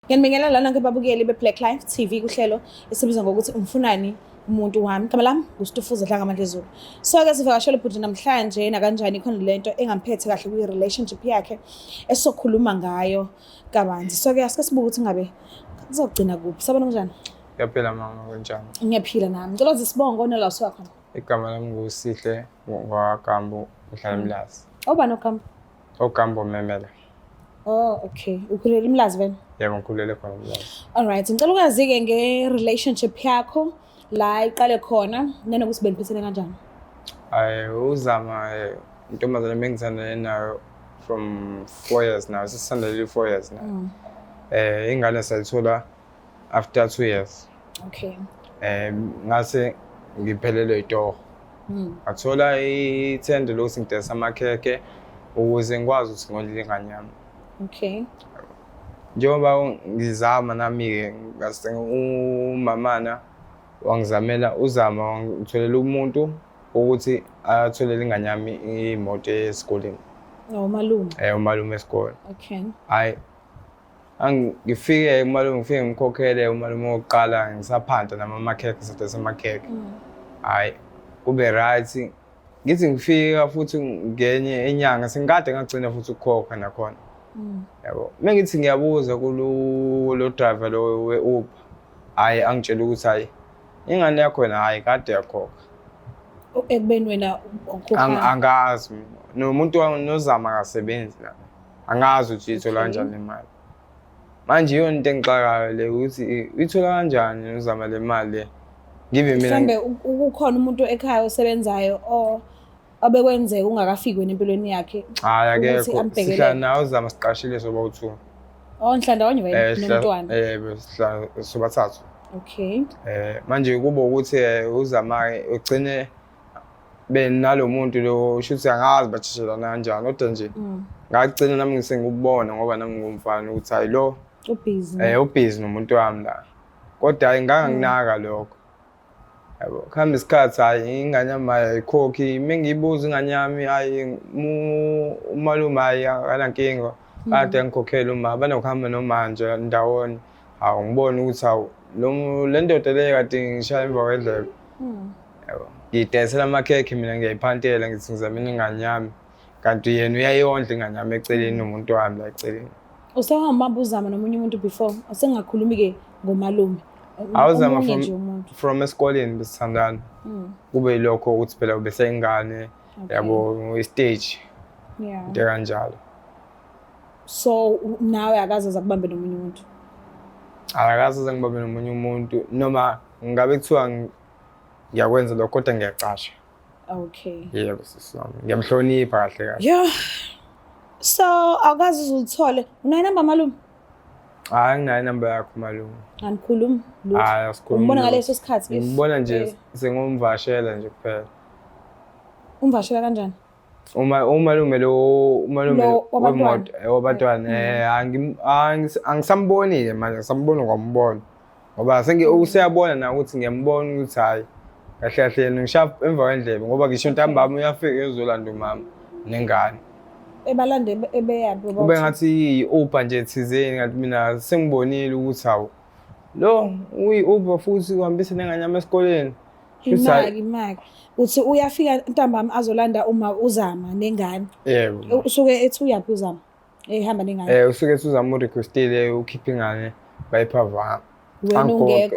Ngiyanibingelela lana nkebabukeli be-Black Life TV kuhlelo esibizwa ngokuthi umfunani umuntu wami. Igama lami nguStufuza Dlanga Zulu. So-ke sivakashele ibhuti namhlanje nakanjani khona lento engamphethe kahle kwi-relationship yakhe esizokhuluma ngayo kabanzi. So-ke asike sibuke ukuthi ngabe kuzogcina kuphi. Sabona kanjani? Yaphila mama kanjani? Ngiyaphila nami. Ngicela zisibongo nala usuka. Igama lami nguSihle ngwaKambo uhlala eMlazi. Obani oKambo? oKambo Memela. Oh, okay. Ukhulela eMlazi vele? Yebo ngikhulele khona eMlazi. Alright, ngicela ukwazi-ke nge-relationship yakho la iqale khona nanokuthi beniphisene kanjani? Uzama intombazane bengizana nayo from 4 years now. Sisandele 4 years now. Ingane sayithola after 2 years. Okay. Ngase ngiphelelwe itoho. Ngathola ithende lokuthi ngidayisa amakhekhe ukuze ngikwazi ukuthi ngondle ingane yami. Okay. Njengoba ngizama nami-ke umamana wangizamela uzama wangitholela umuntu ukuthi atholele ingane yami imoto esikoleni. Umalume? Umalume esikole. Okay. Hayi, ngifike ngifike ngimkhokhele umalume wokuqala ngisaphanda namakhekhe sadayisa amakhekhe. Hayi, kube right. Ngithi ngifika futhi ngenye inyanga sengikade ngagcina futhi ukukhokha nakhona. Yabo. Mengithi ngiyabuza kulo driver lo we-Uber. Hayi angitshela ukuthi hayi ingane yakho na hayi kade yakhokha. Ekubeni wena ukhokha. Angazi nomuntu nozama akasebenzi la. Angazi ukuthi ithola kanjani imali. Manje yona into engixakayo le ukuthi ithola kanjani uzama le mali le. Ngibe mina mhlambe ukukhona umuntu ekhaya osebenzayo abekwenzeka ungakafiki wena empilweni yakhe. Hayi akekho. Sihlala nawe uzama siqashile soba u2. Ndawonye wena nomntwana. Yebo sihlala sobathathu. Okay. Manje kuba ukuthi uzama ugcine benalomuntu lo shuthi angazi bathishelana kanjani kodwa nje ngagcina nami ngisengubona ngoba nami ngumfana ukuthi hayi lo ubusy. Ubusy nomuntu wami la. Kodwa inganginaka lokho. Yabo, khamba isikhathi hayi ingane yami ayikhokhi, mengiyibuza ingane yami hayi umalume hayi akanankinga, kade ngikhokhela uma banokuhamba nomanje ndawoni. Hawu ngibona ukuthi hawu le ndoda le kade ngishaya emva kwendlebe. Yabo, ngidayisela amakhekhe mina ngiyayiphantela ngithi ngizamini ingane yami kanti yena uyayondla ingane yami eceleni nomuntu wami la eceleni. Usahamba uzama nomunye umuntu before asengakhulumi-ke ngomalume? Awuzama from esikoleni besithandana. Kube yilokho ukuthi phela ubeseyingane yabo istage. Yeah. Into kanjalo. So nawe akaze zakubambe nomunye umuntu? Akaze ngibambe nomunye umuntu noma ngabe kuthiwa ngiyakwenza lokho kodwa ngiyaqasha. Okay. Yebo sisami. Ngiyamhlonipha kahle kahle. Yeah. So akaze uzulithole. Unayo number malume? Hayi nginayo number yakho malume. Angikhulumi lutho. Hayi asikhulumi. Umbona ngaleso sikhathi? Ngibona nje sengumvashela nje kuphela. Umvashela kanjani? Umalume wemoto wabantwana angisambonile manje ngisambona kwambona ngoba useyabona na ukuthi ngiyambona ukuthi hayi kahle kahle ngishaya emva kwendlebe ngoba ngisho ntambama uyafika ezolanda umama nengane ebalande ebeyapi ngoba ube ngathi i-Uber nje thizeni ngathi mina sengibonile ukuthi hawu lo uyi-Uber futhi uhambisa nengane yami esikoleni. Imaki uthi uyafika ntambama azolanda uma uzama nengane. Yebo. Usuke ethi uyaphi uzama ehamba nengane? Usuke ethi uzama urequestile ukhipha ingane bayiphava. Wena ungekho?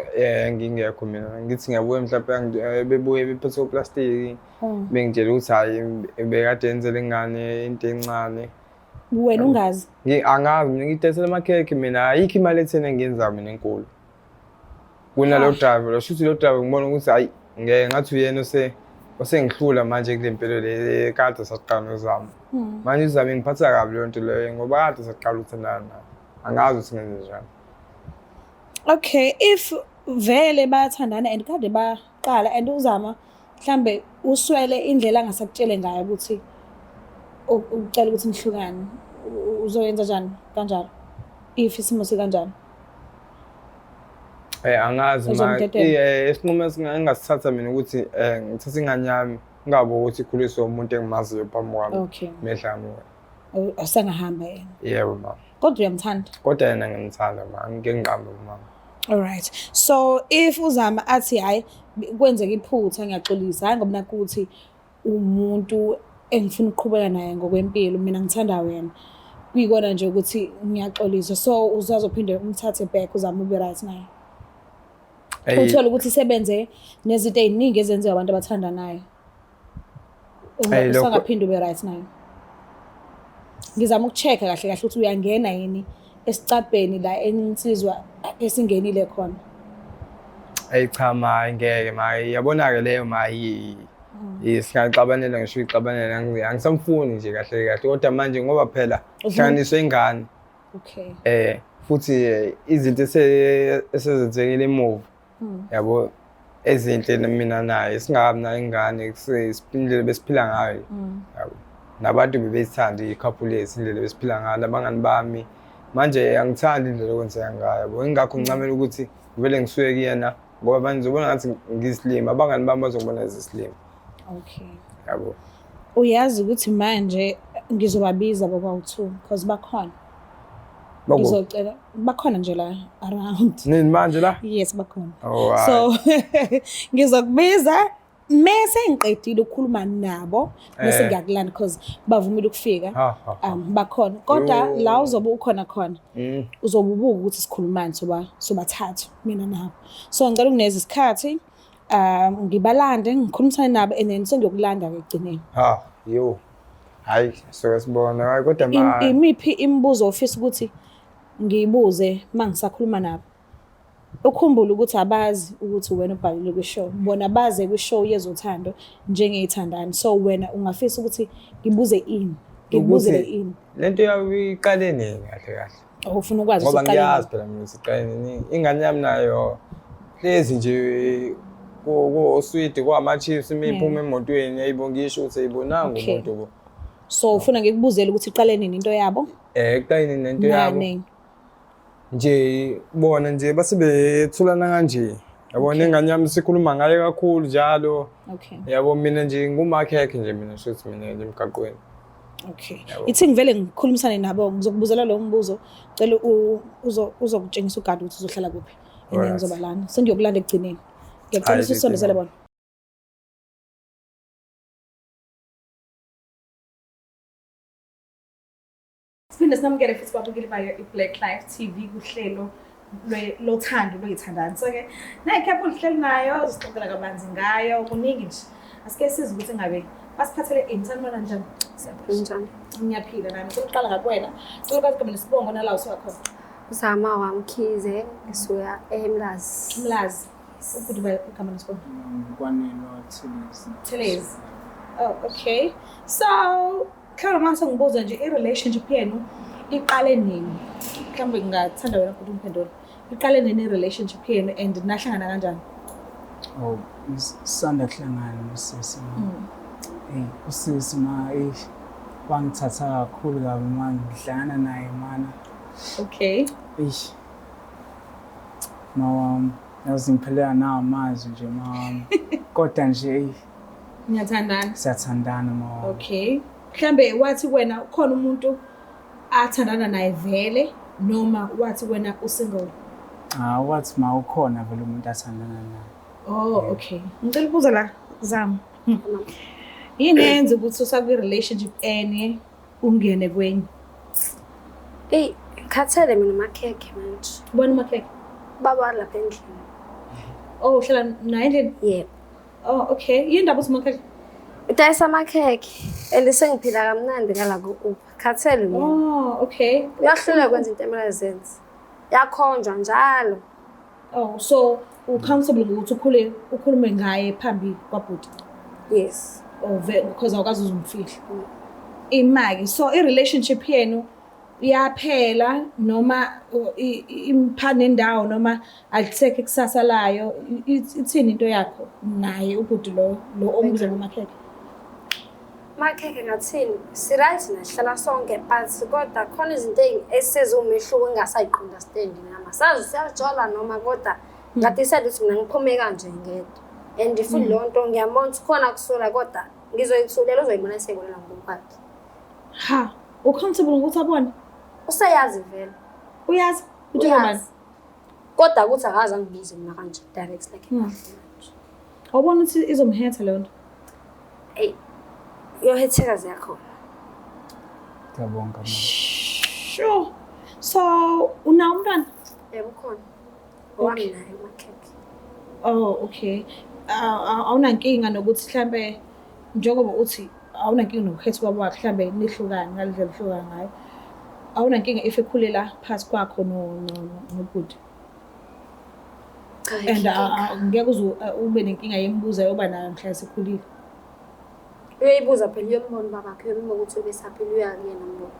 Ngingekho mina ngithi ngiyabuya mhlawumbe bebuye bephethe uplastic bengitshela ukuthi hayi bekade yenzele ingane into encane. Wena ungazi? Angazi mina ngidayisela amakhekhe mina ayikho imali ethene ngiyenza mina enkulu. kunalo driver lo shuthi lo driver ngibona ukuthi hayi ngeke ngathi uyena osengihlula manje kule mpilo le kade sasiqala nozama manje uzame ngiphatha kabi le nto leyo ngoba kade saqala ukuthandana naye angazi ukuthi ngenze njani. Okay, if vele bayathandana and kade baqala and uzama mhlambe uswele indlela angasakutshele ngayo ukuthi ucela ukuthi nihlukane uzoyenza njani kanjalo if isimo sikanjalo? Angazi isinqumo engingasithatha mina ukuthi ngithathe ingane yami ngabo ukuthi ikhuliswe umuntu engimaziyo phambi kwami mehla ngamuwe. Asengahamba yena? Yebo mama. Kodwa uyamthanda? Kodwa yena ngimthanda mama, ngeke ngiqambe mama. Alright. So if uzama athi hayi kwenzeka iphutha ngiyaxolisa hayi ngoba nakho ukuthi umuntu engifuna ukuqhubeka naye ngokwempilo mina ngithanda wena. Kuyikona nje ukuthi ngiyaxolisa so uzazophinde umthathe back uzama ube right naye. Uthola ukuthi isebenze nezinto eziningi ezenziwa abantu abathandanayo. Usangaphinde ube right naye. Ngizama ukuchecka kahle kahle ukuthi uyangena yini esicabheni la eninsizwa esingenile khona. Cha ma ngeke ma yabona ke leyo ma singaqabanela ngisho iqabanela angisamfuni nje kahle kahle kodwa manje ngoba phela hlanganiswe ingane. Okay. Futhi izinto esezenzekile emuva yabo ezinhle mina naye singabi na ingane indlela besiphila ngayo yabo nabantu bebezithanda i-couple indlela besiphila ngayo abangani bami manje angithandi indlela okwenzeka ngayo yabo ingakho ngincamela ukuthi vele ngisuke kuyena ngoba banizobona ngathi ngisilima abangani bami bazobona isilima. Okay. Yabo uyazi ukuthi manje ngizobabiza baba u2 because bakhona ngizocela bakhona nje la around nini manje la? Yes bakhona. So ngizokubiza mase ngiqedile ukukhuluma nabo bese ngiyakulanda because bavumile ukufika bakhona kodwa la uzobe ukhona khona uzobubuka ukuthi sikhulumani sobathathu mina nabo so ngicela ukuneza isikhathi ngibalande ngikhulumisane nabo and then sengiyokulanda ke egcineni. Yo hayi so sibona hayi kodwa ma imiphi imibuzo ofisa ukuthi ngiyibuze mangisakhuluma nabo? Ukhumbula ukuthi abazi ukuthi wena ubhalile kwishow bona baze kwishow yezothando njengeyithandani so wena ungafisa ukuthi ngibuze ini ngibuzele ini lento yayiqale nini kahle kahle ufuna ukwazi ukuthi ngoba ngiyazi phela mina siqale nini ingane yami nayo lezi nje sweet kwama chiefs imiphuma emotweni yayibonga isho ukuthi ayibonanga umuntu bo so ufuna ngikubuzele ukuthi iqale nini into yabo iqale nini into yabo nje bona nje basebethulana kanje yabona ingane yami sikhuluma ngaye kakhulu njalo yabo mina nje ngumakhekhe nje mina shothi mina nje emgaqweni. Okay ithi ngivele ngikhulumisane nabo ngizokubuzela lo mbuzo cela uzokutshengisa ugadi ukuthi uzohlala kuphi and ngizobalana sengiyokulanda egcineni. Ngiyacela usondezele bona. Siphinda sinamukele futhi babukeli bayo iBlack Life TV kuhlelo lothando loyithandana. So ke nayikhapha uhlelo nayo sixoxela kabanzi ngayo kuningi nje. Asike siza ukuthi ngabe basiphathele intsanibona njani? Njani? Ngiyaphila nami. Sokuqala ngakwena. Sokwazi kube nesibongo nala usuka Uzama wamkhize ngisuya eMlazi. Mlazi. Ukuthi igama lesibongo. Kwanelo Thelezi. Oh okay. So khona mase ngibuza nje i-relationship yenu iqale nini? Mhlawumbe ngingathanda wena ukuthi ungiphendule. Iqale nini i-relationship yenu and nahlangana kanjani? Sanda kuhlangana nosisi. Usisi wangithatha kakhulu kabi manje ngihlangana naye mana. Okay. Yazingiphelela nawo amazwi nje mama. Kodwa nje niyathandana? Siyathandana mama. Okay. Mhlambe wathi wena khona umuntu athandana naye vele noma wathi wena usingle? Wathi ma ukhona vele umuntu athandana naye. Okay. Ngicela ukubuza la Zama. Yini yenza ukuthi usakwi relationship enye ungene kwenye? Khathele mina makhekhe manje. Ubona makhekhe? Baba lapha endlini. Uhlala naye endlini? Yebo. Okay. Yini ndaba uthi makhekhe? Udayisa makhekhe elisengiphila kamnandi ngala ku khathele mina. Okay. Uyahlula kwenza into emele zenze. Yakhonjwa njalo. So ucomfortable ukuthi ukhulume ngaye phambili kwabhuti. Yes. Because awukazi uzumfihla. Imaki so i-relationship yenu iyaphela noma imphane indawo noma alisekho kusasa layo ithini into yakho naye ubhuti lo ombuza ngomakhekhe. Makhekhe ngathini siright nahlala sonke but kodwa khona izinto esezumehluko engasayiqonda stand nama sazi siyajola noma kodwa ngathi sathi mina ngiphume kanje ngedwa and futhi lonto ngiyabona ukuthi khona kusula kodwa ngizoyithulela uzoyibona sekolela ngokwakhe. Ha ucomfortable ukuthi abone Usayazi vele. uyazi uthi manje kodwa ukuthi akaze angibuze mina kanje direct like awubona ukuthi izomhetha le nto. Hey yohethekazi yakho. Ngiyabonga mama. Sure. So una umntwana? Yebo khona. Owami naye makhekhe. Oh okay. Awunankinga nokuthi mhlambe njengoba uthi awunankinga nokukhetha baba wakhe mhlambe nihlukane ngalendlela ehlukana ngayo. Awunankinga if ekhulela phansi kwakho nobhuti. And ngeke ube nenkinga yembuza yoba nayo mhla sekhulile. Uyayibuza phela uyombona babakhe uyombuza ukuthi ubesaphila uyakuyena mbono.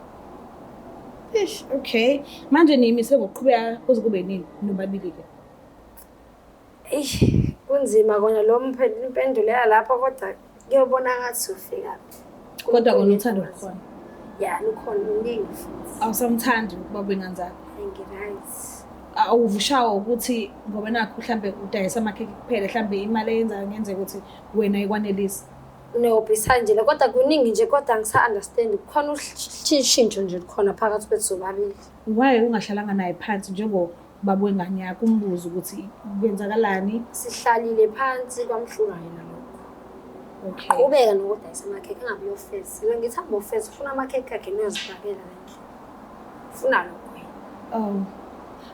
Ish okay. Manje niyimise ngokuqhubeka kuze kube nini nobabili ke? Kunzima kona lo impendulo yalapha kodwa kuyobona ngathi ufika. Kodwa kona uthando lukhona. Yeah, lukhona uningi futhi. Awusamthandi ukuba benganzani. Ngiright. Awuvushawo ukuthi ngoba nakho mhlambe udayisa amakhekhe kuphela mhlambe imali eyenzayo ngenzeka ukuthi wena ikwanelisa. No bisanje kodwa kuningi nje kodwa ngisa understand khona ushintsho nje khona phakathi kwethu sobabili. Why ungahlalanga naye phansi njengoba wengane yakho umbuzo ukuthi kwenzakalani? Sihlalile phansi kwamhlula yena lokho. Okay. Ubeka nokudayisa amakhekhe engabe yofesi. Lo ngithi ambo ofesi ufuna amakhekhe akhe niyozibhakela kanje. Ufuna lokho. Oh.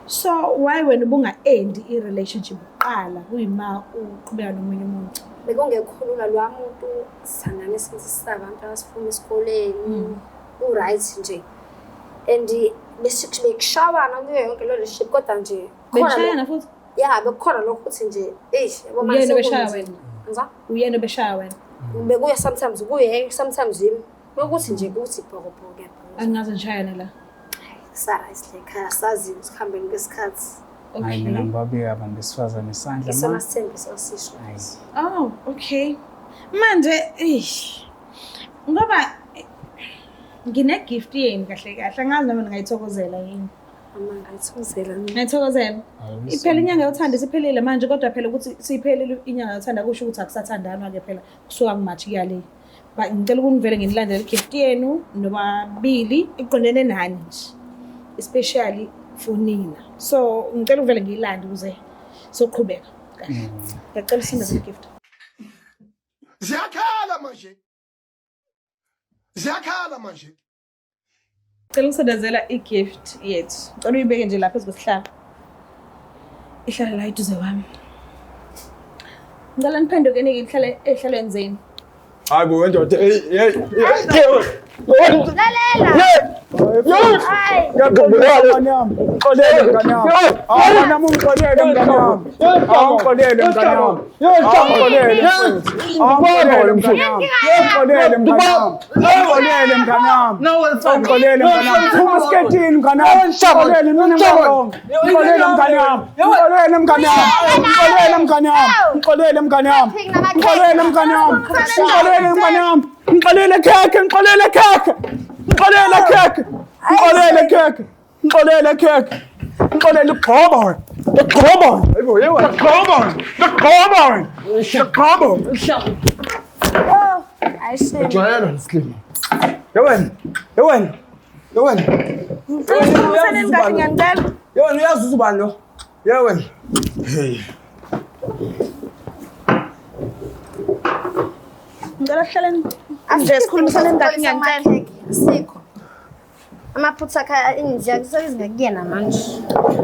So why when ubunga end i-relationship uqala kuyima uqhubeka nomunye umuntu? Bekungekhulula lwamuntu sangane sisisa abantu abasifuna esikoleni uright nje and bekushawana kuyo yonke lo relationship kodwa nje Beshayana futhi? Yeah bekukhona lokho ukuthi nje yabo Uyena beshaya wena. Ngizwa? Uyena beshaya wena. Bekuya sometimes kuye sometimes yimi ukuthi nje kuthi bhokobhoko yabo. Angaze ngishayana la. Sara isikhaya sazi isikhambeni kwesikhathi. Hayi mina ngibabeka abantu besifazane isandla Isona mama. sithembiso sisho. Oh, okay. Manje ngoba ngine gift yeni kahle kahle angazi noma ngayithokozela yini. Mama ngayithozela mina. Ngayithokozela. Iphela inyanga yothanda siphelile manje kodwa phela ukuthi siphelile inyanga yothanda kusho ukuthi akusathandanwa ke phela kusuka kumathi kuyale. Ba ngicela ukunivele nginilandele gift yenu nobabili iqondene nani nje. Especially for Nina. So ngicela uvele ngiyilande ukuze soqhubeka. Ngicela sindeze gift. Ziyakhala manje. Ngicela ngisondezela igift yethu. Ngicela uyibeke nje lapha esihlala. Ihlala la iduze wami. Ngicela niphenduke nike ihlale ehlalweni zeni. Hayi bo ndoda Lalela. Hayi. Ngiyakubulala nyama. Ngixolele mngane wami. Awubona ngixolele mngane wami. Awungixolele mngane wami. Awungixolele mfowethu. Awungixolele mngane wami. Ngixolele mngane wami. Ngixolele mngane wami. Ngixolele mngane wami. Phuma sketini mngane wami. Ngixolele mina ngiyabonga. Ngixolele mngane wami. Ngixolele mngane wami. Ngixolele mngane wami. Ngixolele mngane wami. Ngixolele mngane wami. Ngixolele mngane wami. Ngixolele khekhe. Ngixolele khekhe. Ngixolele khekhe. Ngixolele khekhe. Ngixolele khekhe. Ngixolele igqoba wena. Igqoba wena. Hayibo yewe. Igqoba wena. Igqoba wena. Igqoba wena. Ayishe. Jwayela ngisilima. Yewena. Yewena. Yewena. Ngicela ngicela ngiyangicela. Yewena uyazi uzubani lo? Yewena. Hey. Ngicela hlaleni. Nje sikhulumisane ngakho ngiyangicela. Sikho. Amaphutha akha indlela sezingakuyena manje.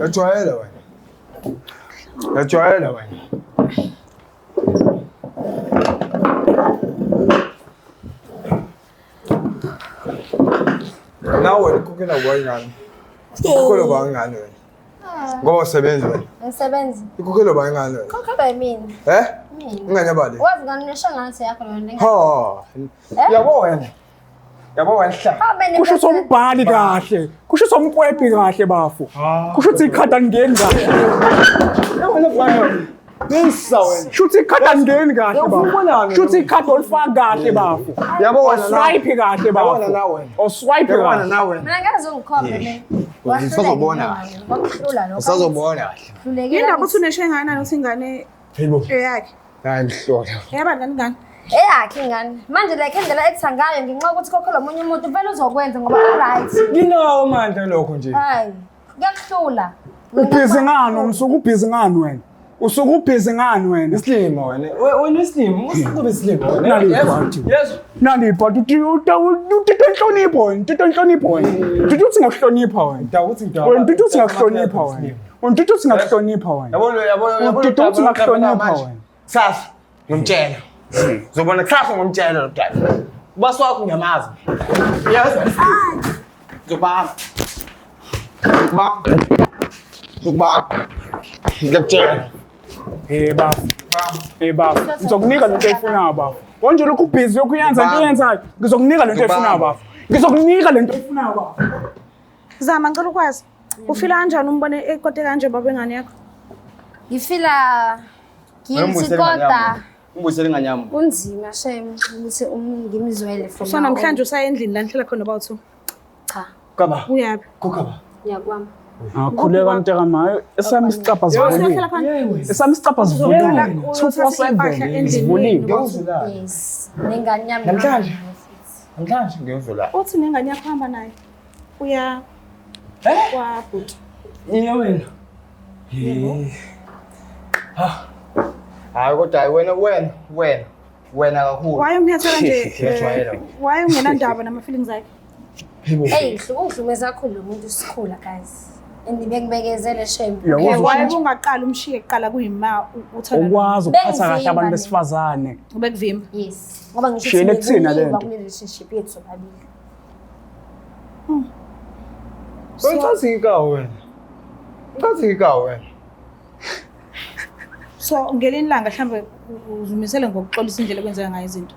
Yajwayela wena. Yajwayela wena. Nawe ukukela kwangani? Ukukela kwangani wena? Ngosebenzi wena. Ngisebenzi. Ikhokhelo ba ingane wena? Khokhelwa yimina. Mina. Ingane yabali? Wazi ngani neshangase yakho lona. Ha. Yabo wena. Yabo wena hlala. Kusho ukuthi umbhali kahle. Kusho ukuthi umkwephi kahle bafu. Kusho ukuthi ikhada ngeni kahle. Yabona bani? Ngisa wena. Kusho ukuthi ikhada ngeni kahle bafu. Kusho ukuthi ikhada olifaka kahle bafu. Yabo wena. Swipe kahle bafu. Yabona nawe. O swipe Yabona kahle. nawe. Mina ngeze ungikhombe mina. Usazobona. Wakuhlula lo. Usazobona kahle. Hlulekile. Indaba uthi uneshengana nokuthi ingane Yebo. eyakhe. Hayi mhlola. Yaba ngani? Eyakhe ingane. Manje like indlela ethi ngayo nginxa ukuthi kokhela omunye umuntu vele uzokwenza ngoba right. Nginawo amandla lokho nje. Hayi. Kuyakuhlula. Ubhizi ngani umsuku ubhizi ngani wena? Usuku ubhizi ngani wena? Islimo wena. Wena islimo, usukube islimo wena. Nali Yes. bhathi. Yes. Nali bhathi utitho inhlonipho wena, utitho inhlonipho wena. Utitho uthi ngakuhlonipha wena. Dawuthi dawa. Wena utitho uthi ngakuhlonipha wena. Utitho uthi ngakuhlonipha wena. Yabona. Utitho uthi ngakuhlonipha wena. Sasa ngomtshela. Uzobona kusasa ngomtshela lo dad. Ubasi wakho ngiyamazi. Yes. Zobaba. Zobaba. Ngiyakutshela. Bafu. Bafu. Ngizokunika lento eyifunayo bafu. Konje lokhu ubhizi lokhu uyenza into oyenzayo. Ngizokunika lento eyifunayo bafu. Ngizokunika lento eyifunayo bafu. Zama ngicela ukwazi. Ufila kanjani umbone ekote kanje baba engane yakho? Ngifila guilty kodwa Umbuyisele nganyama. kunzima shame ukuthi ngimizwele from So namhlanje usaya endlini la nihlala khona about 2. cha Kaba. Uyaphi? Kokaba. ngiyakwami. Khuleka mnteka mayo esami isicapha sivuliwe. Esami isicapha sivuliwe. 247 sivuliwe. Ngiyozula. Yes. Nengane yami. Namhlanje? Namhlanje ngiyozula. Uthi nengane yakho hamba naye. Uya kwa bhuti. Yena hayi kodwa wena kakhulu. Why umphethe kanje? Ngiyajwayela. Why ungena ndaba nama feelings akhe? Hey, hlumeza kakhulu lo muntu sikhula guys. Andibekubekezele shame. Okay, why ungaqala umshiye kuqala kuyima uthanda? Ukwazi ukuphatha kahle abantu besifazane. Ubekuvimba. Yes. Ngoba ngisho Shele kuthina lento. kule relationship yethu sobabili. Ngicazika wena. So ngelinye ilanga mhlambe uzimisele ngokuxolisa indlela kwenzeka ngayo izinto.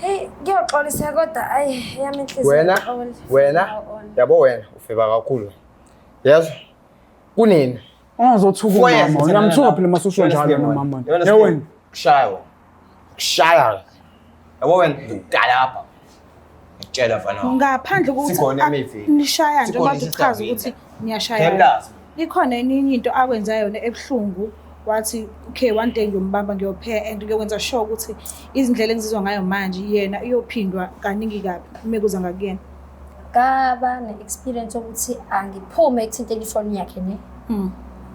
Hey, ngiyoxolisa kodwa ayi yami inhliziyo. Wena yabo wena ufeba kakhulu. Yes. Kunini? Ongazothuka umama. Uyamthuka phela masosho njalo nomama. Yewena. Kushaya. Yabo wena ngidala lapha. Ngitshela mfana. Ngaphandle kokuthi nishaya nje bathi chaza ukuthi niyashaya. Ikhona eninye into akwenza yona ebhlungu wathi okay one day ngiyombamba ngiyopheya and ngiyokwenza sure ukuthi izindlela engizizwa ngayo manje yena iyophindwa kaningi kabi mekuza ngakuyena. Ngaba ne-experience ukuthi angiphume ekuthinteni ifoni yakhe ne.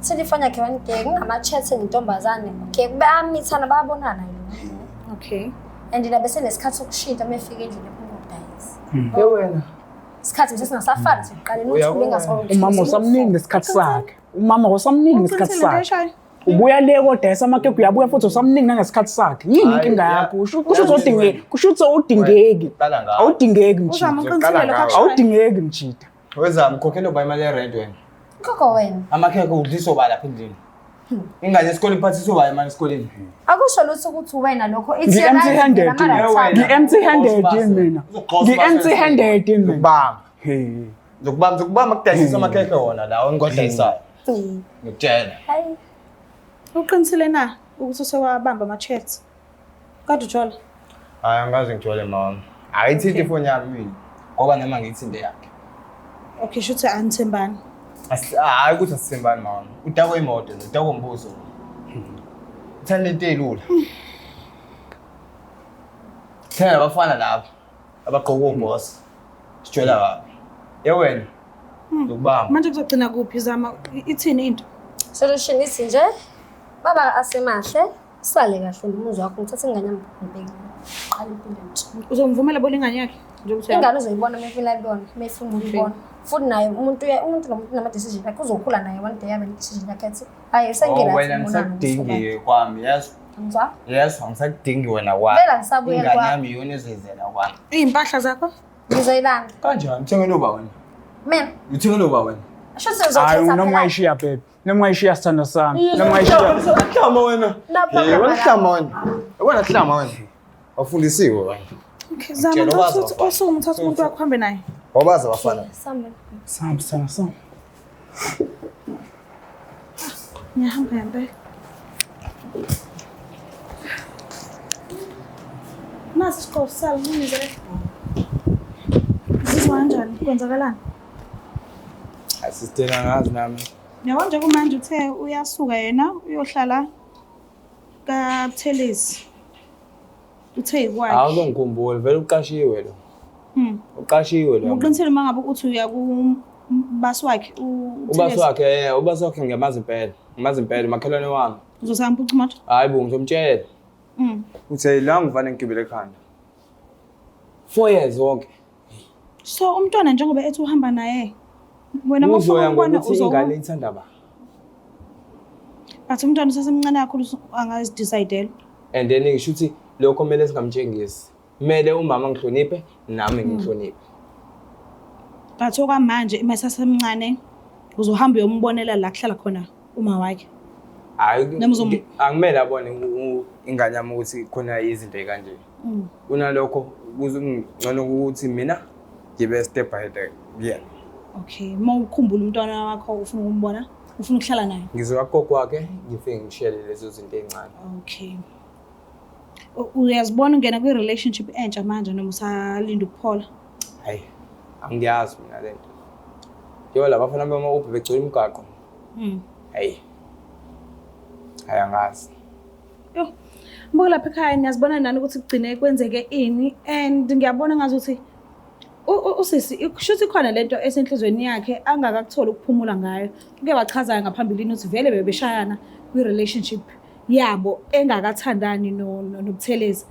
Thithi ifoni yakhe one day ngama-chat nentombazane. Okay bayamithana bayabonana yilo. Okay. And la bese nesikhathi sokushintsha mefika endlini ephumudayisi. Yewena. Isikhathi bese singasafani siqale nokuthi ngasonke. Umama usamningi nesikhathi sakhe. Umama usamningi nesikhathi sakhe. Ubuya le kodwa esamakeke uyabuya futhi usamningi nangesikhathi sakhe. Yini inkinga yakho? Kusho ukuthi udingeki. Awudingeki mjita. Uzama uqinisele lokho. Awudingeki mjita. Wezami ukhokhela ba imali ye-rent wena. Khokho wena. Amakhekhe udliso ba lapha endlini. Ingane yesikole iphathiswa ba imali esikoleni. Akusho lutho ukuthi wena lokho Ngi-empty handed. Ngi-empty handed mina. Ngi-empty handed mina. Bam. Hey. Zokubamba kudayisa amakhekhe wona lawo ngodlayisayo. Ngitshela. Hayi. Uqinisele na ukuthi usewabamba ama-chats. Kade ujola. Hayi angazi ngijole mama. Ayithinta ifoni yami mina. Ngoba noma ngiyithinte yakhe. Okay, shuthi anithembani. Hayi ukuthi asisembani mama. Udakwe imoto, udakwe umbuzo. Uthanda into elula. Thena abafana lapha. Abaqoka uboss. Sitshela kabi. Yewena. Lokubamba. Manje kuzogcina kuphi zama ithini into? Solution ithi nje baba asemahle sale kahle nomuzwa wakho ngithatha ingane yami ngibheke. Qala impilo nje. Uzomvumela bona ingane yakhe nje ukuthi Ingane uzoyibona mefila ibona, mefuna ukubona. Futhi naye umuntu nomuntu nama decision yakhe uzokhula naye one day yabe decision yakhe ethi hayi sengirathi wena ngisakudingi kwami yes. Ngizwa? Yes, ngisakudingi wena kwami. Vela ngisabuyela Ingane kwami. yami yona ezizela kwami. impahla zakho. Ngizoyilanda. Kanjani? Uthengele uba wena? Mina Uthengele uba wena? Sho Hayi sizokhetha noma ungayishiya baby. Noma ungayishiya sithando sami. Noma ungayishiya. Hlamba wena. Wena hlamba wena. Wena hlamba wena. Awufundisiwe wena. Okay, zama ukuthi ngithatha umuntu wakho hambe naye. Wabaza bafana. Sami sithando sami. Ngiyahamba yambe. Nasi siqoqo sala ngizele. Sizwa kanjani? Kwenzakalani? Asistena ngazi nami. Yabo nje kumanje uthe uyasuka yena uyohlala kaButhelezi. Uthe kwakhe. Awuzongikhumbula vele uqashiwe lo. Uqashiwe lo. Uqinisele mangabe uthi uya ku basi wakhe ubasi wakhe ngiyamazi impela. Ngimazi impela makhelwane wami. Uzosahamba ucimoto? Hayi bo ngizomtshela. Uthe la ngivane ngigibele ekhanda. 4 years wonke. So umntwana njengoba ethi uhamba naye wena uzoya ngokuthi ingane ithanda ba. Bathi umntwana usasemncane kakhulu angazidecide. And then ngisho ukuthi lokho kumele singamtshengisi. Kumele umama ngihloniphe nami ngihloniphe. Bathi okwamanje imasasemncane uzohamba uyombonela la kuhlala khona uma wakhe. Hayi angimele abone ingane yami ukuthi khona izinto ezikanje. Kunalokho kuzongcono ukuthi mina ngibe step ahead yena. Okay, mawukhumbula umntwana wakho ufuna ukumbona, ufuna ukuhlala naye. Ngizoyagogo kwakhe ngifike ngishele lezo zinto ezincane. Okay. Uyazibona ungena kwi relationship entsha manje noma usalinda ukuphola? Hayi, angiyazi mina lento. Yo la bafana bama uphe begcwele imigaqo. Hayi. Hayi angazi. Yo. Mbuka lapha ekhaya niyazibona nani ukuthi kugcine kwenzeke ini and ngiyabona ngazuthi usisi kushuthi khona lento esenhlizweni yakhe angakakuthola ukuphumula ngayo. Uke wachaza ngaphambilini ukuthi vele bebeshayana kwi relationship yabo engakathandani noButhelezi.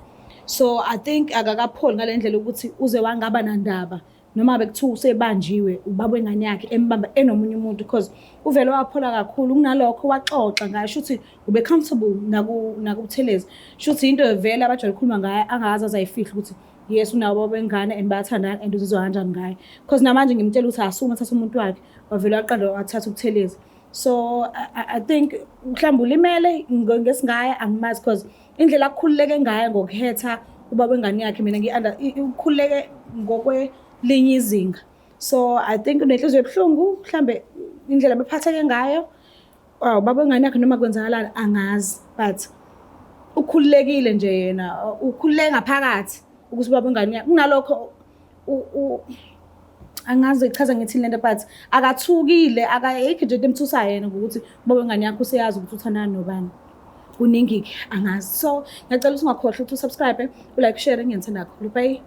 So I think akakapholi ngalendlela ukuthi uze wangaba nandaba noma bekuthiwa usebanjiwe ubaba wengane yakhe embamba enomunye umuntu because uvele waphola kakhulu kunalokho waxoxa ngayo shuthi ube comfortable nakuButhelezi. Shuthi into vele abajwayele ukukhuluma ngayo angazi azayifihla ukuthi yes unabo bengane and bayathandana and uzizwa kanjani ngaye because namanje ngimtshela ukuthi asuma thatha umuntu wakhe wavele waqala wathatha uButhelezi. So I think mhlawumbe ulimele ngesingaya angimazi because indlela akukhululeke ngayo ngokhetha ubaba wengane yakhe mina ukukhululeke ngokwelinye izinga. So I think unenhliziyo ebhlungu mhlambe indlela bephatheke ngayo ubaba wengane yakhe noma kwenzakalala angazi but ukhululekile nje yena ukhululeke ngaphakathi ukuthi ubaba wengane yakhe kunalokho angazi ichaza ngithini lento but akathukile akayikho nje emthusayo yena ukuthi ubaba wengane yakhe useyazi ukuthi uthandana nobani kuningi angazi. So ngiyacela ukuthi ungakhohlwa ukuthi usubscribe ulike share ngiyithanda kakhulu. Bye.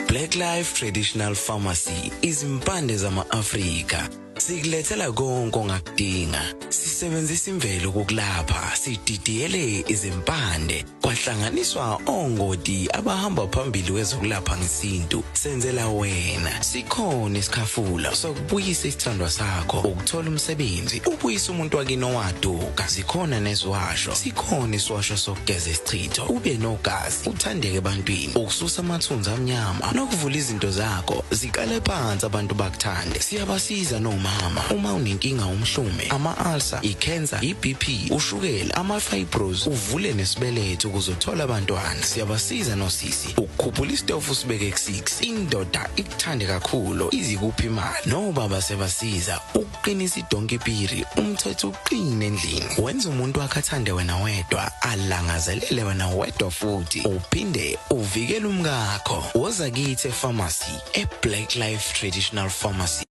Black Life Traditional Pharmacy izimpande zama-Afrika. Sikulethela konke ongakudinga. Sisebenzisa imvelo kokulapha, sididiyele izimpande, kwahlanganiswa ongoti abahamba phambili kwezokulapha ngesintu. Senzela wena. Sikhona isikhafula sokubuyisa isithandwa sakho, ukuthola umsebenzi, ubuyisa umuntu wakini owaduka. Sikhona neziwasho. Sikhona isiwasho sokugeza isichitho, ube nogazi, uthandeke ebantwini, ukususa amathunzi amnyama, nokuvula izinto zakho zikale phansi abantu bakuthande. Siyabasiza noma uma unenkinga umhlume, ama-ulcer, i-cancer, i-BP, ushukela, ama-fibros, uvule nesibeletho ukuzothola abantwana. Siyabasiza nosisi ukukhuphula isitofu sibeke ku-6, indoda ikuthande kakhulu izikuphi imali. Nobaba sebasiza ukuqinisa idonkipiri, umthetho uqine endlini. Wenza umuntu wakhe athande wena wedwa, alangazelele wena wedwa futhi uphinde uvikele umkakho. Woza kithi e-pharmacy, e-Black Life Traditional Pharmacy.